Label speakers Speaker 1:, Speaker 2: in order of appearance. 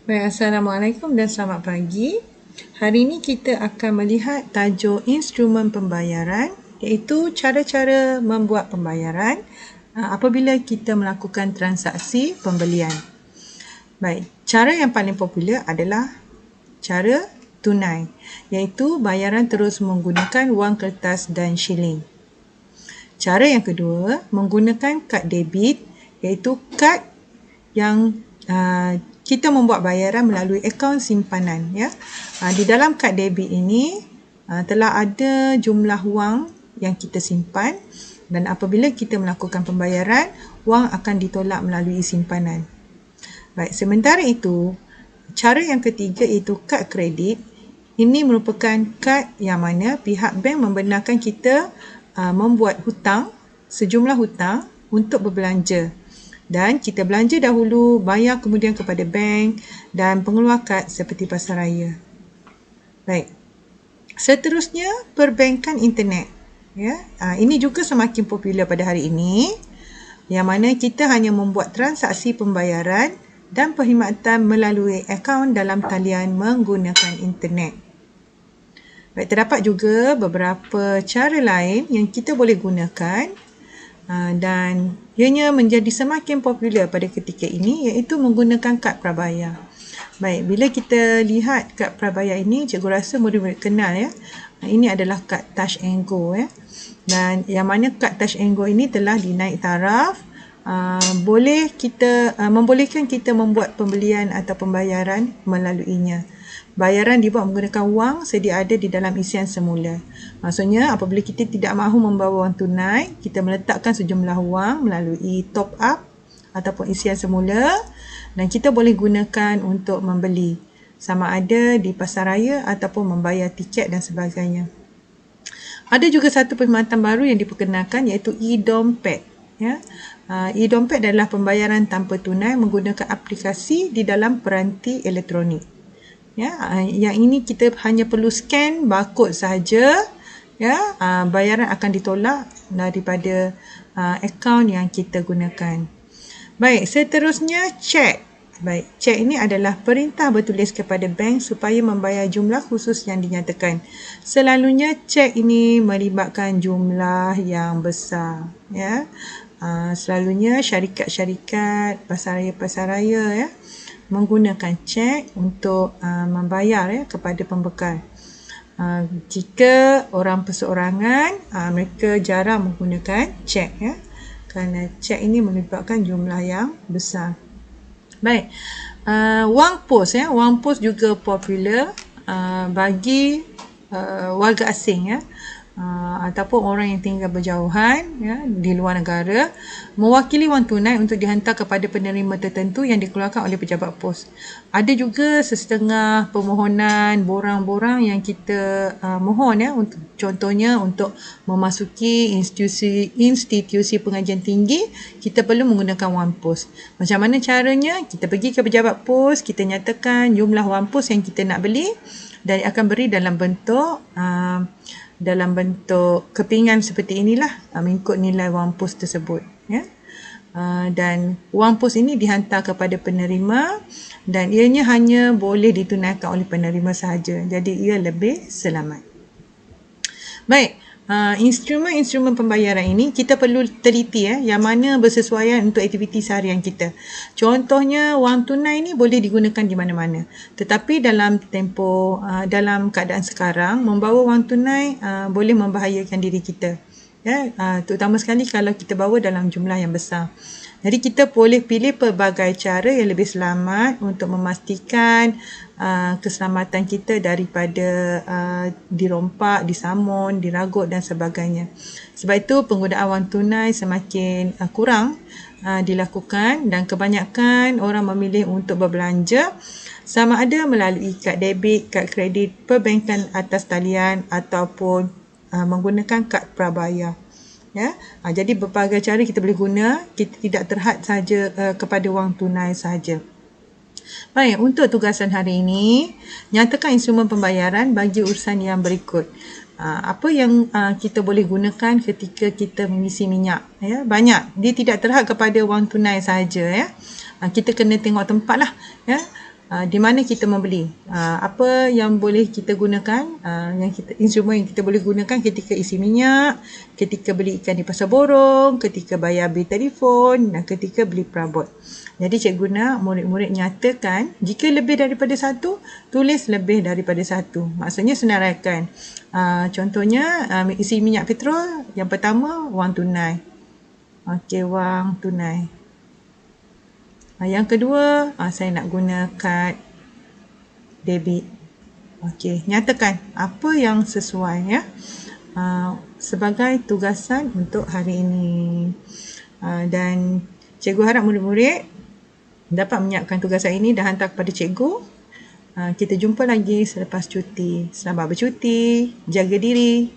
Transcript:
Speaker 1: Baik, Assalamualaikum dan selamat pagi. Hari ini kita akan melihat tajuk instrumen pembayaran, iaitu cara-cara membuat pembayaran apabila kita melakukan transaksi pembelian. Baik, cara yang paling popular adalah cara tunai, iaitu bayaran terus menggunakan wang kertas dan shilling. Cara yang kedua, menggunakan kad debit, iaitu kad yang kita membuat bayaran melalui akaun simpanan. Ya. Di dalam kad debit ini telah ada jumlah wang yang kita simpan, dan apabila kita melakukan pembayaran, wang akan ditolak melalui simpanan. Baik, sementara itu, cara yang ketiga iaitu kad kredit. Ini merupakan kad yang mana pihak bank membenarkan kita membuat hutang, sejumlah hutang untuk berbelanja. Dan kita belanja dahulu, bayar kemudian kepada bank dan pengeluar kad seperti pasaraya. Baik. Seterusnya, perbankan internet. Ya, ini juga semakin popular pada hari ini, yang mana kita hanya membuat transaksi pembayaran dan perkhidmatan melalui akaun dalam talian menggunakan internet. Baik, terdapat juga beberapa cara lain yang kita boleh gunakan dan ianya menjadi semakin popular pada ketika ini, iaitu menggunakan kad prabayar. Baik, bila kita lihat kad prabayar ini, cikgu rasa murid-murid kenal ya. Ini adalah kad Touch and Go ya. Dan yang mana kad Touch and Go ini telah dinaik taraf, membolehkan kita membuat pembelian atau pembayaran melaluinya. Bayaran dibuat menggunakan wang sedia ada di dalam isian semula. Maksudnya, apabila kita tidak mahu membawa wang tunai, kita meletakkan sejumlah wang melalui top up ataupun isian semula, dan kita boleh gunakan untuk membeli, sama ada di pasaraya ataupun membayar tiket dan sebagainya. Ada juga satu perkhidmatan baru yang diperkenalkan, iaitu e-dompet. Ya. E-dompet adalah pembayaran tanpa tunai menggunakan aplikasi di dalam peranti elektronik. Ya, yang ini kita hanya perlu scan barcode sahaja, ya, bayaran akan ditolak daripada akaun yang kita gunakan. Baik, seterusnya cek. Baik, cek ini adalah perintah bertulis kepada bank supaya membayar jumlah khusus yang dinyatakan. Selalunya cek ini melibatkan jumlah yang besar, ya. Selalunya syarikat-syarikat, pasaraya-pasaraya ya, menggunakan cek untuk membayar ya, kepada pembekal. Jika orang perseorangan, mereka jarang menggunakan cek ya, kerana cek ini melibatkan jumlah yang besar. Baik, wang pos ya, wang pos juga popular bagi warga asing ya, ataupun orang yang tinggal berjauhan ya, di luar negara, mewakili wang tunai untuk dihantar kepada penerima tertentu yang dikeluarkan oleh pejabat pos. Ada juga sesetengah permohonan borang-borang yang kita mohon ya, untuk contohnya untuk memasuki institusi pengajian tinggi, kita perlu menggunakan wang pos. Macam mana caranya? Kita pergi ke pejabat pos, kita nyatakan jumlah wang pos yang kita nak beli, dan akan beri dalam bentuk kepingan seperti inilah, mengikut nilai wang pos tersebut ya. Dan wang pos ini dihantar kepada penerima, dan ianya hanya boleh ditunaikan oleh penerima sahaja, jadi ia lebih selamat. Baik, instrumen-instrumen pembayaran ini kita perlu teliti yang mana bersesuaian untuk aktiviti seharian kita. Contohnya, wang tunai ini boleh digunakan di mana-mana. Tetapi dalam keadaan sekarang, membawa wang tunai boleh membahayakan diri kita. Ya, terutama sekali kalau kita bawa dalam jumlah yang besar. Jadi kita boleh pilih pelbagai cara yang lebih selamat untuk memastikan keselamatan kita daripada dirompak, disamun, diragut dan sebagainya. Sebab itu penggunaan wang tunai semakin kurang dilakukan, dan kebanyakan orang memilih untuk berbelanja sama ada melalui kad debit, kad kredit, perbankan atas talian ataupun menggunakan kad prabayar. Ya, jadi berbagai cara kita boleh guna, kita tidak terhad saja kepada wang tunai sahaja. Baik, untuk tugasan hari ini, nyatakan instrumen pembayaran bagi urusan yang berikut. Apa yang kita boleh gunakan ketika kita mengisi minyak? Ya, banyak. Dia tidak terhad kepada wang tunai sahaja. Ya. Kita kena tengok tempat lah. Ya. di mana kita membeli, apa yang boleh kita gunakan, instrumen yang kita boleh gunakan ketika isi minyak, ketika beli ikan di pasar borong, ketika bayar bil telefon dan ketika beli perabot. Jadi cikgu nak murid-murid nyatakan jika lebih daripada satu, tulis lebih daripada satu. Maksudnya senaraikan. Contohnya isi minyak petrol, yang pertama wang tunai. Okey, wang tunai. Yang kedua, saya nak guna kad debit. Okey, nyatakan apa yang sesuai ya. Sebagai tugasan untuk hari ini. Dan cikgu harap murid-murid dapat menyiapkan tugasan ini dan hantar kepada cikgu. Kita jumpa lagi selepas cuti. Selamat bercuti, jaga diri.